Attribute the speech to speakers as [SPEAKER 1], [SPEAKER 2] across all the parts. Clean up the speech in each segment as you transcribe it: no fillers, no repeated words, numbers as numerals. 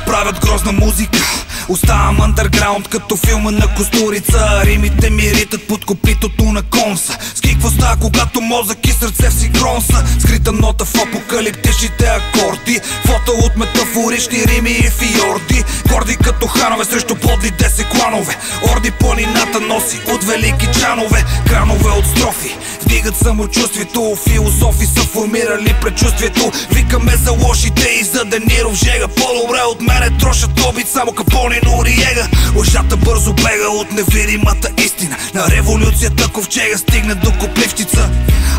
[SPEAKER 1] правят грозна музика. Оставам андерграунд като филма на Костурица. Римите ми ритат под копитото на конса. С какво става, когато мозък и сърце в синхрон са? Скрита нота в апокалиптичните акорди, фото от метафорични рими и фиорди. Горди като ханове срещу подли 10 кланове. Орди планината носи от велики чанове. Кранове от строфи вдигат самочувствието. Философи са формирали предчувствието. Викаме за лошите и за Дениров жега. По-добре от мене трошат обид само Капони, Нориега. Лъжата бързо бега от невидимата истина. На революцията ковчега стигне до Копливщица.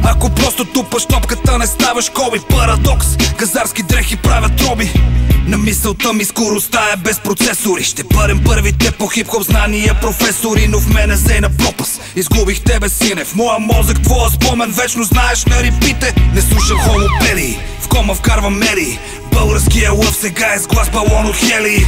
[SPEAKER 1] Ако просто тупаш топката, не ставаш коби. Парадокс, газарски дрехи правят роби. На мисълта ми скоростта е без процесори. Ще бъдем първите по хип-хоп знания професори. Но в мене зейна пропаст, изгубих тебе, сине. В моя мозък твоя спомен вечно знаеш на рипите. Не слушам хомопедии, в кома вкарвам медии. Българския лъв сега е с глас балон от хели.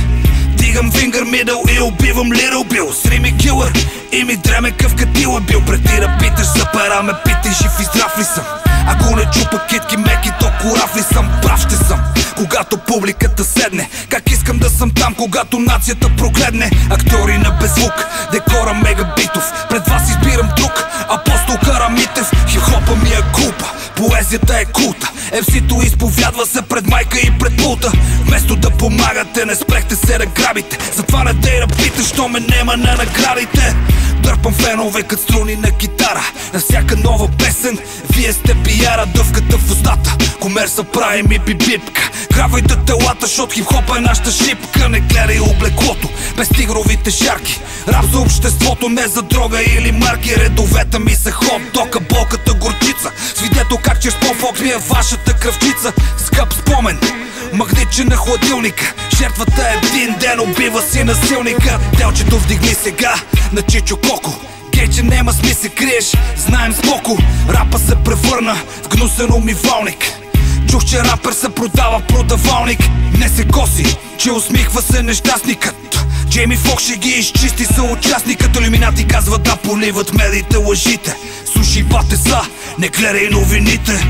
[SPEAKER 1] Дигам фингър мидъл и убивам Little Bill. С рими килър и ми дреме къв катил е бил. Преди да питаш за пера ме питай, жив и здрав ли съм. Ако не чупа китки меки, то корав ли съм? Прав ще съм, когато публиката седне. Как искам да съм там, когато нацията прогледне. Актьори на беззвук, декора мегабитов. Пред вас избирам друг, апостол Карамитев. Хип-хопа ми е кулпа, поезията е култа. MC-то изповядва се пред майка и пред пулта. Вместо да помагате, не спрехте се да грабите. Затова не дей да питаш, що ме нема на наградите. Дърпам фенове кът струни на китара. На всяка нова песен вие сте пияра. Дъвката в устата, комерса прави ми бибипка. Грабвайте телата, шот хип-хопа е нашата шипка. Не гледай облеклото, без тигровите шарки. Рап за обществото, не за дрога или марки. Редовете ми са хот-дока, болката горчица. Свидетел как чрез по-фокс ми е вашата кръвчица. Скъп спомен, магничен на хладилника. Жертвата един ден убива си насилника. Делчето вдигни сега на Чичо Коко. Гейче нема сми се криеш, знаем споко. Рапа се превърна в гнусен умивалник. Чух, че рапер се продава продавалник. Не се коси, че усмихва се нещастникът. Джейми Фокс ще ги изчисти съучастникът. Илюминати казват да поливат медиите лъжите. Слушай бате са, не гледай новините.